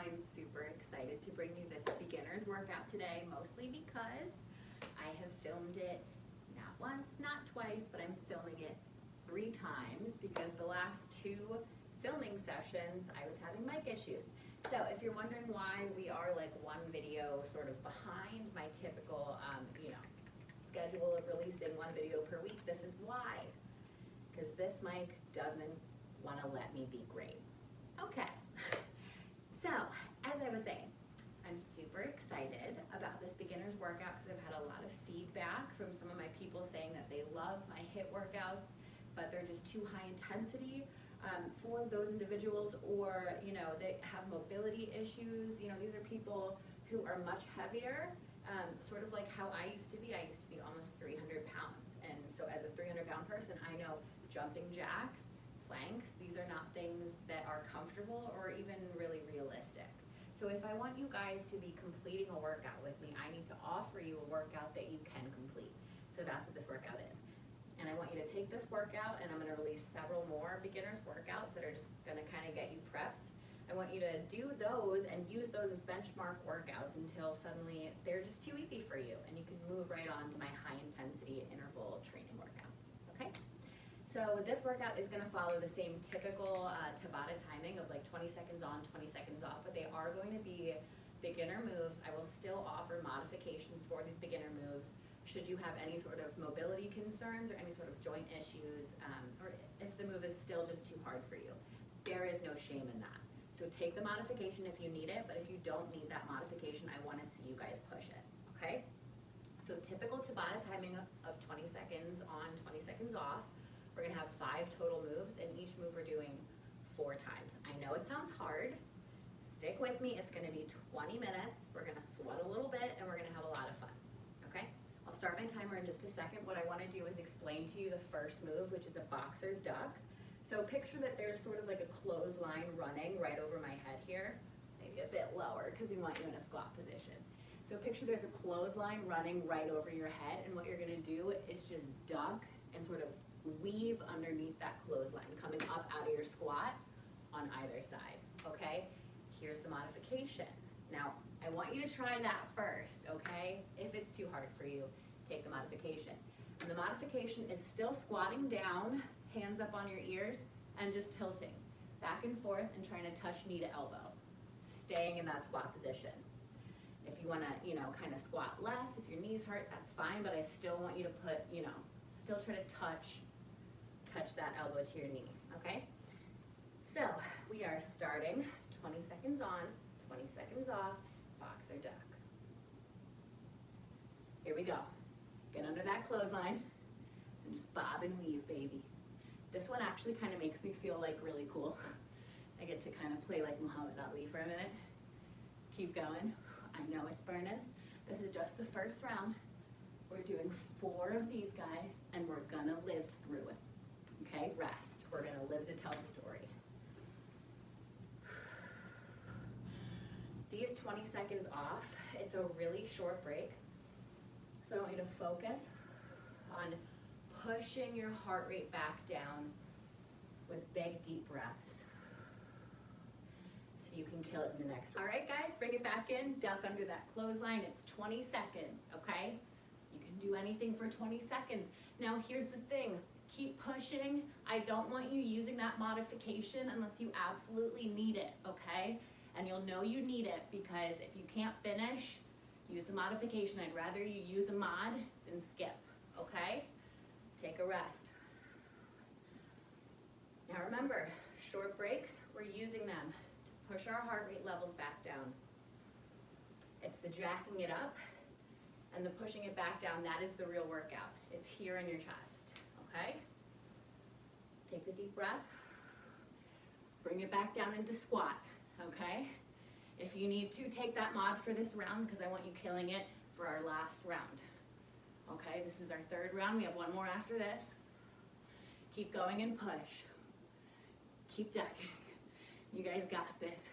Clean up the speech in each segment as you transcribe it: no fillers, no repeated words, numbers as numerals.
I'm super excited to bring you this beginner's workout today, mostly because I have filmed it not once, not twice, but I'm filming it 3 times because the last 2 filming sessions I was having mic issues. So if you're wondering why we are like one video sort of behind my typical schedule of releasing 1 video per week, this is why. Because this mic doesn't want to let me be great. Okay, so as I was saying, I'm super excited about this beginner's workout because I've had a lot of feedback from some of my people saying that they love my HIIT workouts, but they're just too high intensity for those individuals, or they have mobility issues. These are people who are much heavier, sort of like how I used to be. I used to be almost 300 pounds, and so as a 300-pound person, I know jumping jacks, planks, these are not things that are comfortable or even really realistic. So if I want you guys to be completing a workout with me, I need to offer you a workout that you can complete. So that's what this workout is. And I want you to take this workout, and I'm going to release several more beginners workouts that are just going to kind of get you prepped. I want you to do those and use those as benchmark workouts until suddenly they're just too easy for you, and you can move right on to my high intensity interval training workouts, okay? So this workout is going to follow the same typical tabata timing of like 20 seconds on, 20 seconds off, but they are going to be beginner moves. I will still offer modifications for these beginner moves should you have any sort of mobility concerns or any sort of joint issues, or if the move is still just too hard for you. There is no shame in that. So take the modification if you need it, but if you don't need that modification, I want to see you guys push it, okay? So typical tabata timing of 20 seconds on, 20 seconds off. We're gonna have 5 total moves, and each move we're doing 4 times. I know it sounds hard. Stick with me, it's gonna be 20 minutes. We're gonna sweat a little bit, and we're gonna have a lot of fun, okay? I'll start my timer in just a second. What I wanna do is explain to you the first move, which is a boxer's duck. So picture that there's sort of like a clothesline running right over my head here, maybe a bit lower because we want you in a squat position. So picture there's a clothesline running right over your head, and what you're gonna do is just duck and sort of weave underneath that clothesline, coming up out of your squat on either side, okay? Here's the modification. Now, I want you to try that first, okay? If it's too hard for you, take the modification. And the modification is still squatting down, hands up on your ears, and just tilting back and forth and trying to touch knee to elbow, staying in that squat position. If you wanna, kind of squat less, if your knees hurt, that's fine, but I still want you to put, still try to touch that elbow to your knee, okay? So we are starting 20 seconds on, 20 seconds off, boxer duck. Here we go. Get under that clothesline and just bob and weave, baby. This one actually kind of makes me feel like really cool. I get to kind of play like Muhammad Ali for a minute. Keep going. I know it's burning. This is just the first round. We're doing 4 of these guys, and we're gonna live through it. Okay, rest. We're gonna live to tell the story. These 20 seconds off, it's a really short break. So I want you to focus on pushing your heart rate back down with big, deep breaths so you can kill it in the next round. All right, guys, bring it back in. Duck under that clothesline. It's 20 seconds, okay? You can do anything for 20 seconds. Now, here's the thing. Keep pushing. I don't want you using that modification unless you absolutely need it, okay? And you'll know you need it because if you can't finish, use the modification. I'd rather you use a mod than skip, okay? Take a rest. Now remember, short breaks, we're using them to push our heart rate levels back down. It's the jacking it up and the pushing it back down. That is the real workout. It's here in your chest, okay? Take the deep breath. Bring it back down into squat, okay? If you need to, take that mod for this round because I want you killing it for our last round. Okay, this is our 3rd round. We have 1 more after this. Keep going and push. Keep ducking. You guys got this.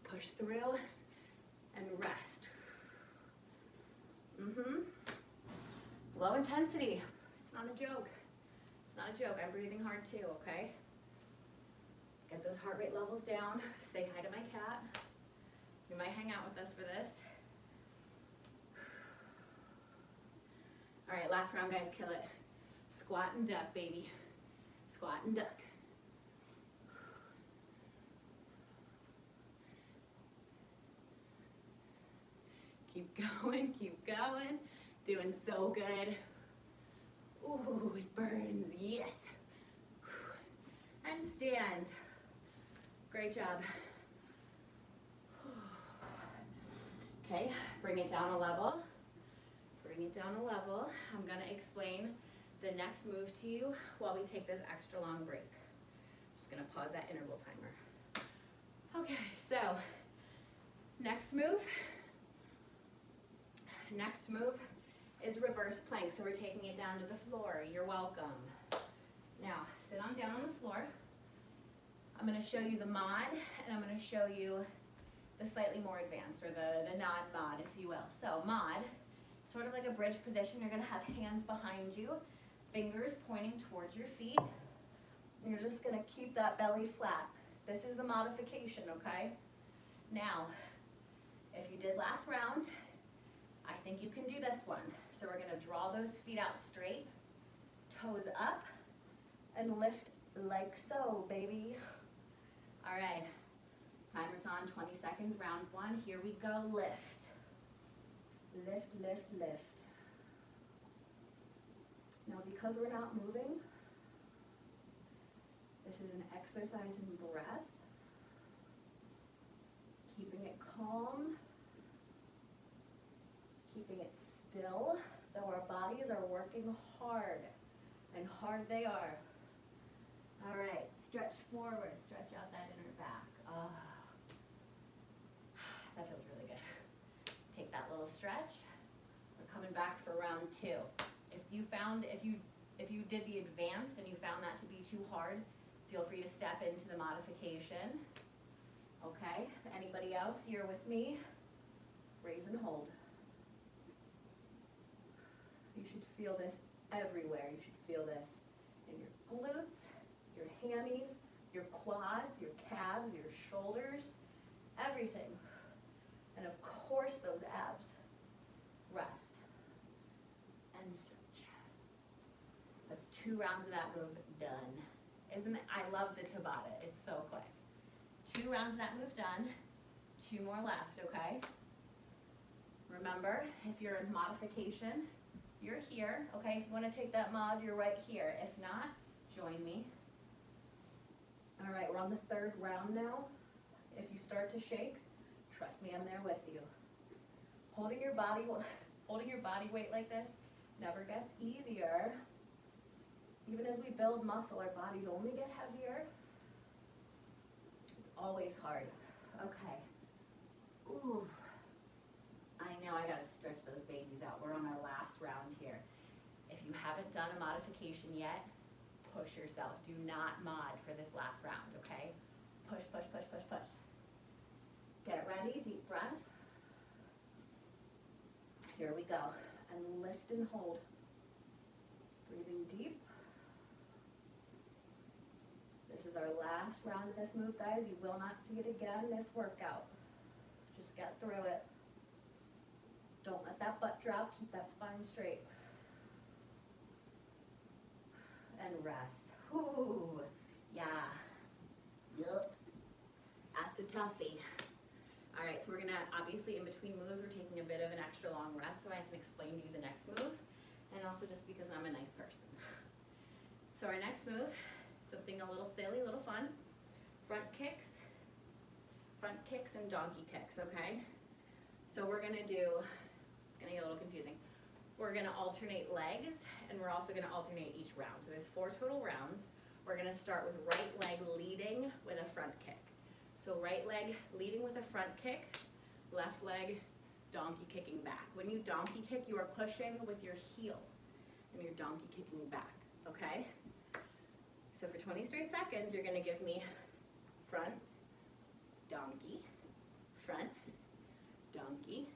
Push through and rest. Low intensity. It's not a joke. It's not a joke. I'm breathing hard too, okay? Get those heart rate levels down. Say hi to my cat. You might hang out with us for this. All right, last round, guys, kill it. Squat and duck, baby. Squat and duck. Keep going, keep going. Doing so good. Ooh, it burns, yes. And stand. Great job. Okay, bring it down a level. Bring it down a level. I'm gonna explain the next move to you while we take this extra long break. I'm just gonna pause that interval timer. Okay, so next move is reverse plank. So we're taking it down to the floor. You're welcome. Now, sit on down on the floor. I'm gonna show you the mod, and I'm gonna show you the slightly more advanced, or the non-mod, if you will. So mod, sort of like a bridge position. You're gonna have hands behind you, fingers pointing towards your feet. You're just gonna keep that belly flat. This is the modification, okay? Now, if you did last round, I think you can do this one. So we're gonna draw those feet out straight, toes up, and lift like so, baby. All right, timer's on, 20 seconds, round one. Here we go, lift. Lift, lift, lift. Now, because we're not moving, this is an exercise in breath, keeping it calm, keeping it still, though our bodies are working hard, and hard they are. All right, stretch forward, stretch out that inner back. Oh, that feels really good. Take that little stretch. We're coming back for round two. If you did the advanced and you found that to be too hard, feel free to step into the modification. Okay, anybody else here with me? Raise and hold. You should feel this everywhere. You should feel this in your glutes, your hammies, your quads, your calves, your shoulders, everything. And of course those abs. Rest and stretch. That's 2 rounds of that move done. Isn't it? I love the tabata. It's so quick. 2 rounds of that move done. 2 more left, okay? Remember, if you're in modification, you're here, okay? If you want to take that mod, you're right here. If not, join me. All right, we're on the 3rd round now. If you start to shake, trust me, I'm there with you. Holding your body weight like this never gets easier. Even as we build muscle, our bodies only get heavier. It's always hard. Okay. Ooh. I know I gotta stretch those babies out. We're on our last round here. If you haven't done a modification yet, push yourself. Do not mod for this last round, okay? Push, push, push, push, push. Get ready, deep breath. Here we go. And lift and hold. Breathing deep. This is our last round of this move, guys. You will not see it again this workout. Just get through it. Don't let that butt drop. Keep that spine straight. And rest. Ooh, yeah. Yup. That's a toughie. All right, so we're gonna, obviously in between moves, we're taking a bit of an extra long rest so I can explain to you the next move, and also just because I'm a nice person. So our next move, something a little silly, a little fun. Front kicks and donkey kicks, okay? So we're gonna do, it's gonna get a little confusing. We're gonna alternate legs, and we're also gonna alternate each round. So there's 4 total rounds. We're gonna start with right leg leading with a front kick. So right leg leading with a front kick, left leg donkey kicking back. When you donkey kick, you are pushing with your heel, and you're donkey kicking back, okay? So for 20 straight seconds, you're gonna give me front, donkey, front, donkey,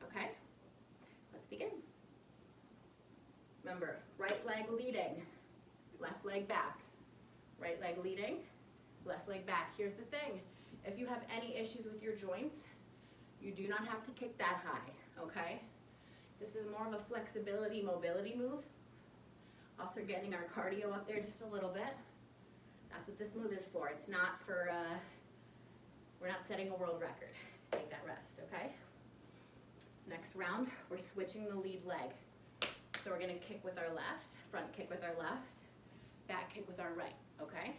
okay? Let's begin. Remember, right leg leading, left leg back. Right leg leading, left leg back. Here's the thing. If you have any issues with your joints, You do not have to kick that high, okay? This is more of a flexibility, mobility move. Also getting our cardio up there just a little bit. That's what this move is for. It's not for, we're not setting a world record. Take that rest, okay? Next round, we're switching the lead leg. So we're gonna kick with our left, front kick with our left, back kick with our right, okay?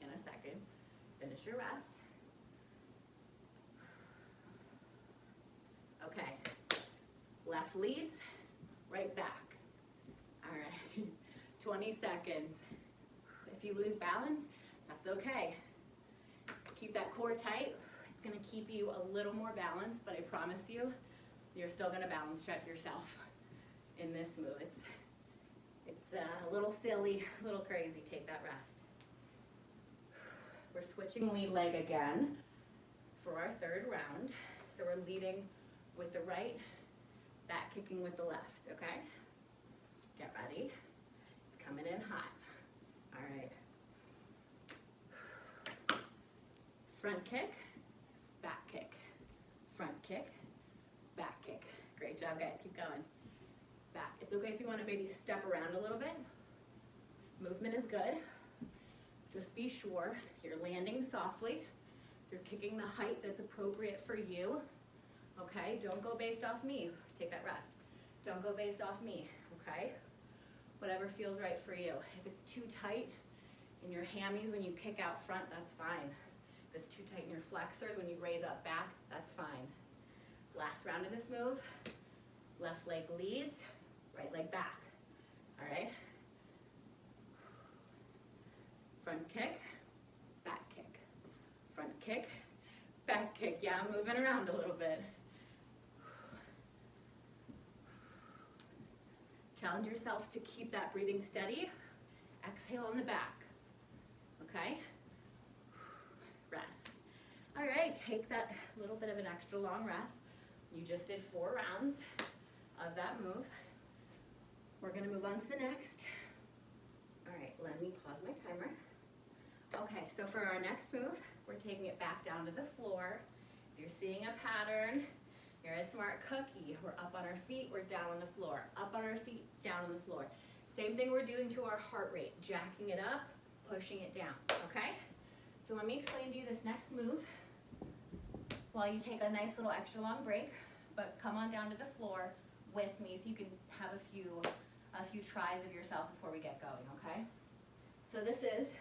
In a second, finish your rest. Okay, left leads, right back. All right, 20 seconds. If you lose balance, that's okay. Keep that core tight. It's gonna keep you a little more balanced, but I promise you, you're still gonna balance check yourself in this move. It's a little silly, a little crazy. Take that rest. We're switching lead leg again for our third round. So we're leading with the right, back kicking with the left, okay? Get ready. It's coming in hot. All right. Front kick, back kick, front kick, back kick. Great job, guys. Keep going. Back. It's okay if you want to maybe step around a little bit. Movement is good. Just be sure you're landing softly. You're kicking the height that's appropriate for you. Okay? Don't go based off me. Take that rest. Don't go based off me. Okay? Whatever feels right for you. If it's too tight in your hammies when you kick out front, that's fine. If it's too tight in your flexors when you raise up back, that's fine. Last round of this move. Left leg leads, right leg back. All right? Front kick, back kick. Front kick, back kick. Yeah, I'm moving around a little bit. Challenge yourself to keep that breathing steady. Exhale on the back. Okay? Rest. All right, take that little bit of an extra long rest. You just did 4 rounds of that move. We're gonna move on to the next. All right, let me pause my timer. Okay, so for our next move, we're taking it back down to the floor. If you're seeing a pattern, you're a smart cookie. We're up on our feet, we're down on the floor. Up on our feet, down on the floor. Same thing we're doing to our heart rate, jacking it up, pushing it down, okay? So let me explain to you this next move while you take a nice little extra long break, but come on down to the floor with me so you can have a few tries of yourself before we get going, okay? So this is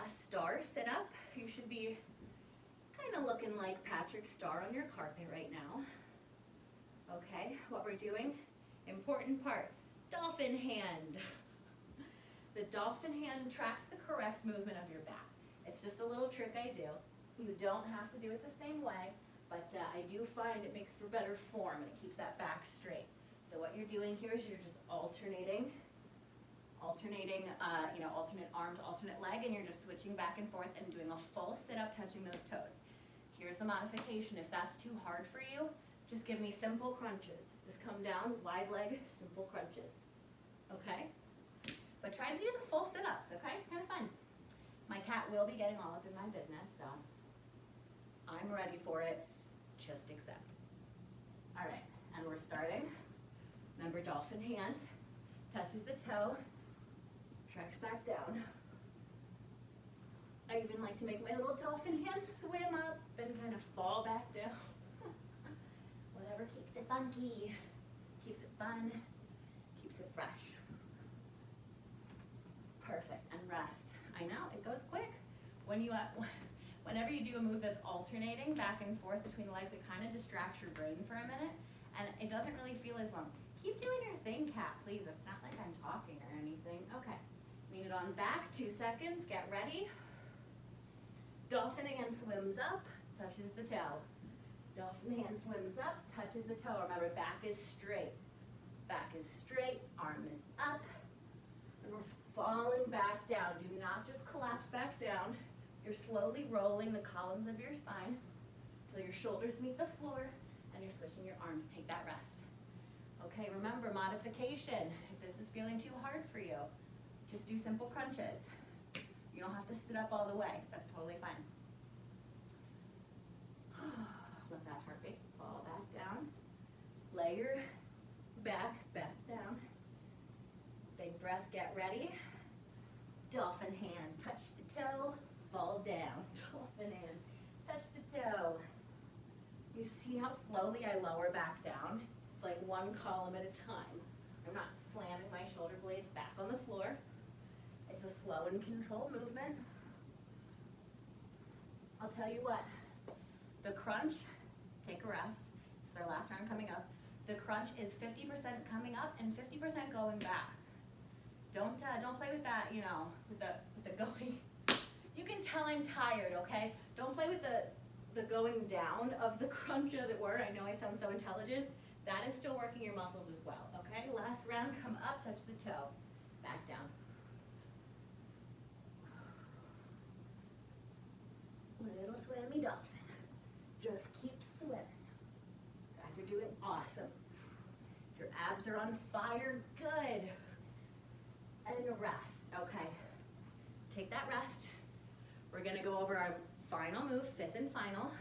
a star sit-up. You should be kind of looking like Patrick Star on your carpet right now. Okay, what we're doing, important part, dolphin hand. The dolphin hand tracks the correct movement of your back. It's just a little trick I do. You don't have to do it the same way, but I do find it makes for better form and it keeps that back straight. So what you're doing here is you're just alternating, alternate arm to alternate leg, and you're just switching back and forth and doing a full sit-up, touching those toes. Here's the modification. If that's too hard for you, just give me simple crunches. Just come down, wide leg, simple crunches. Okay? But try to do the full sit-ups, okay? It's kind of fun. My cat will be getting all up in my business, so I'm ready for it. Just accept. All right, and we're starting. Remember, dolphin hand touches the toe, tracks back down. I even like to make my little dolphin hand swim up and kind of fall back down. Whatever keeps it funky, keeps it fun, keeps it fresh. Perfect, and rest. I know, it goes quick. Whenever you do a move that's alternating back and forth between legs, it kind of distracts your brain for a minute, and it doesn't really feel as long. Keep doing your thing, cat, please. It's not like I'm talking or anything. Okay, lean it on back, 2 seconds, get ready. Dolphin hand swims up, touches the toe. Dolphin hand swims up, touches the toe. Remember, back is straight. Back is straight, arm is up, and we're falling back down. Do not just collapse back down. You're slowly rolling the columns of your spine until your shoulders meet the floor and you're switching your arms. Take that rest. Okay, remember, modification. If this is feeling too hard for you, just do simple crunches. You don't have to sit up all the way. That's totally fine. Let that heart rate your back down. Big breath, get ready. Dolphin hand, touch the toe, fall down. Dolphin hand, touch the toe. You see how slowly I lower back down? It's like one column at a time. I'm not slamming my shoulder blades back on the floor. It's a slow and controlled movement. I'll tell you what, the crunch, take a rest. This is our last round coming up. The crunch is 50% coming up and 50% going back. Don't play with that, you know, with the going. You can tell I'm tired, okay? Don't play with the going down of the crunch, as it were. I know I sound so intelligent. That is still working your muscles as well, okay? Last round, come up, touch the toe, back down. Little swimmy dolphin. Just keep swimming. You guys are doing awesome. Your abs are on fire, good. And rest, okay. Take that rest. We're gonna go over our final move, fifth and final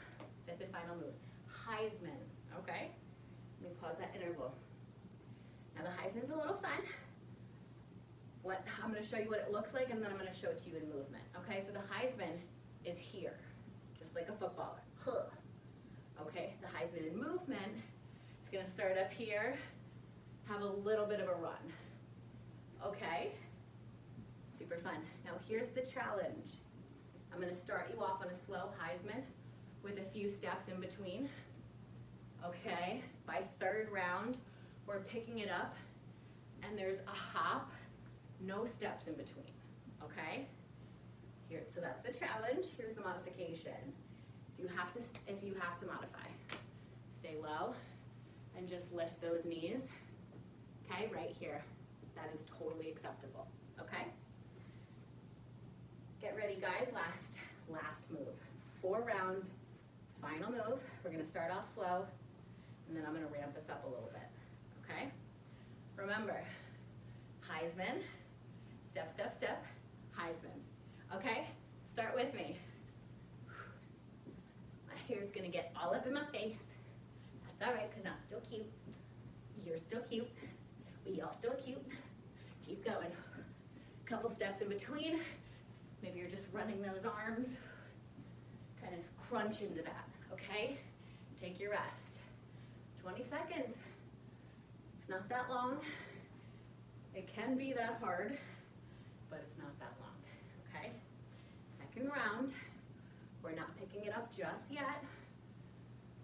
move. Heisman, okay? Let me pause that interval. Now the Heisman's a little fun. I'm gonna show you what it looks like and then I'm gonna show it to you in movement, okay? So the Heisman is here, just like a footballer. Huh. Okay, the Heisman in movement, it's gonna start up here, have a little bit of a run. Okay, super fun. Now here's the challenge. I'm gonna start you off on a slow Heisman with a few steps in between. Okay, by third round, we're picking it up and there's a hop, no steps in between, okay? Here, so that's the challenge. Here's the modification. If you have to modify, stay low and just lift those knees, okay, right here. That is totally acceptable, okay? Get ready, guys, last move. 4 rounds, final move. We're gonna start off slow, and then I'm gonna ramp us up a little bit, okay? Remember, Heisman, step, step, step, Heisman, okay? Start with me. My hair's gonna get all up in my face. That's all right, because I'm still cute. You're still cute. We all still cute. Keep going. Couple steps in between. Maybe you're just running those arms. Kind of crunch into that, okay? Take your rest. 20 seconds. It's not that long. It can be that hard, but it's not that long, okay? Second round. We're not picking it up just yet.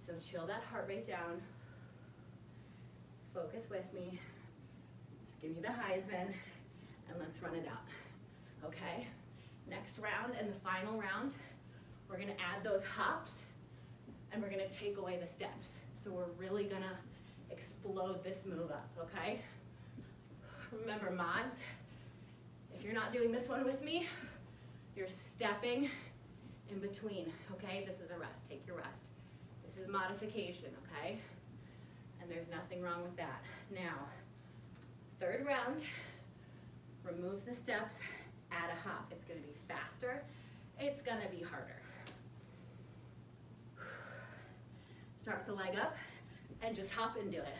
So chill that heart rate down. Focus with me. Just give me the Heisman and let's run it out, okay? Next round and the final round, we're gonna add those hops and we're gonna take away the steps. So we're really gonna explode this move up, okay? Remember, mods, if you're not doing this one with me, you're stepping in between, okay? This is a rest, take your rest. This is modification, okay? And there's nothing wrong with that. Now, third round, remove the steps, add a hop. It's gonna be faster, it's gonna be harder. Start with the leg up and just hop into it.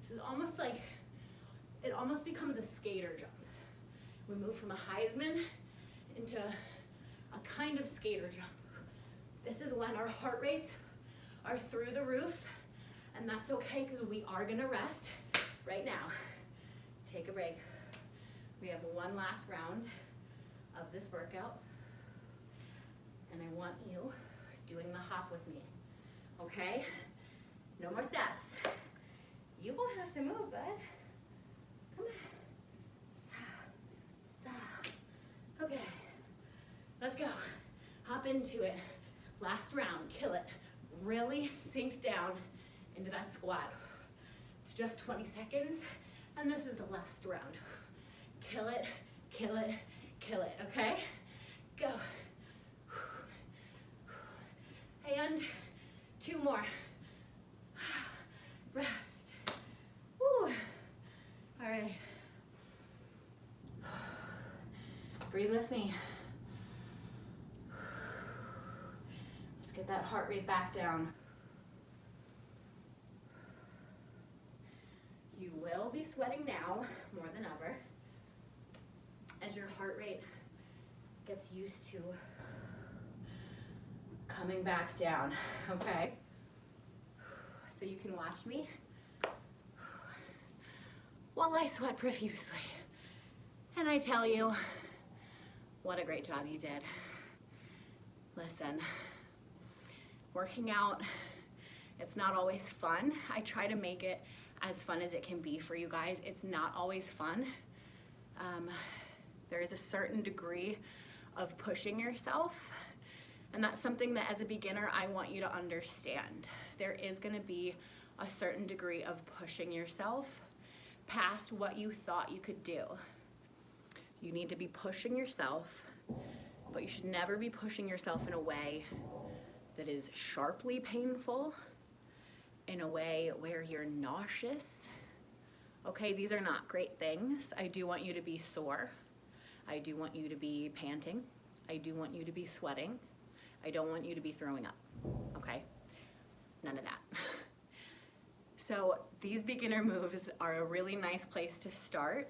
This is almost like, it almost becomes a skater jump. We move from a Heisman into a kind of skater jump. This is when our heart rates are through the roof, and that's okay because we are gonna rest right now. Take a break. We have one last round of this workout, and I want you doing the hop with me, okay? No more steps. You won't have to move, bud. Come on. Okay, let's go. Hop into it. Last round, kill it. Really sink down into that squat. It's just 20 seconds, and this is the last round. Kill it, kill it, kill it, okay? Go. And 2 more. Rest. Woo. All right. Breathe with me. Let's get that heart rate back down. sweating now more than ever as your heart rate gets used to coming back down, okay? So you can watch me while I sweat profusely. And I tell you, what a great job you did. Listen, working out, it's not always fun. I try to make it as fun as it can be for you guys. It's not always fun. There is a certain degree of pushing yourself, and that's something that as a beginner I want you to understand. There is going to be a certain degree of pushing yourself past what you thought you could do. You need to be pushing yourself, but you should never be pushing yourself in a way that is sharply painful, in a way where you're nauseous. Okay, these are not great things. I do want you to be sore. I do want you to be panting. I do want you to be sweating. I don't want you to be throwing up, okay? None of that. So these beginner moves are a really nice place to start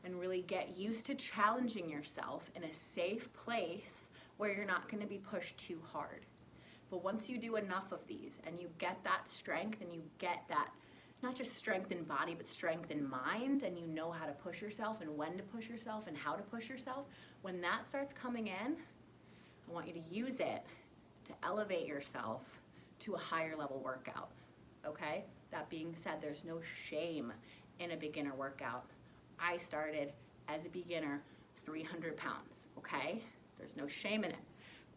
and really get used to challenging yourself in a safe place where you're not gonna be pushed too hard. But once you do enough of these and you get that strength and you get that, not just strength in body, but strength in mind, and you know how to push yourself and when to push yourself and how to push yourself, when that starts coming in, I want you to use it to elevate yourself to a higher level workout, okay? That being said, there's no shame in a beginner workout. I started as a beginner 300 pounds, okay? There's no shame in it,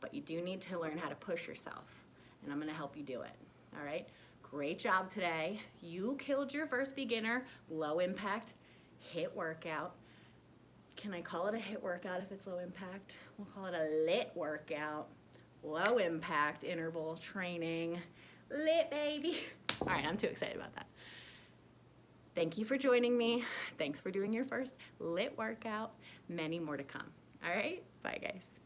but you do need to learn how to push yourself, and I'm gonna help you do it, all right? Great job today. You killed your first beginner, low impact, HIIT workout. Can I call it a HIIT workout if it's low impact? We'll call it a LIIT workout. Low impact interval training. LIIT, baby. All right, I'm too excited about that. Thank you for joining me. Thanks for doing your first LIIT workout. Many more to come. All right, bye guys.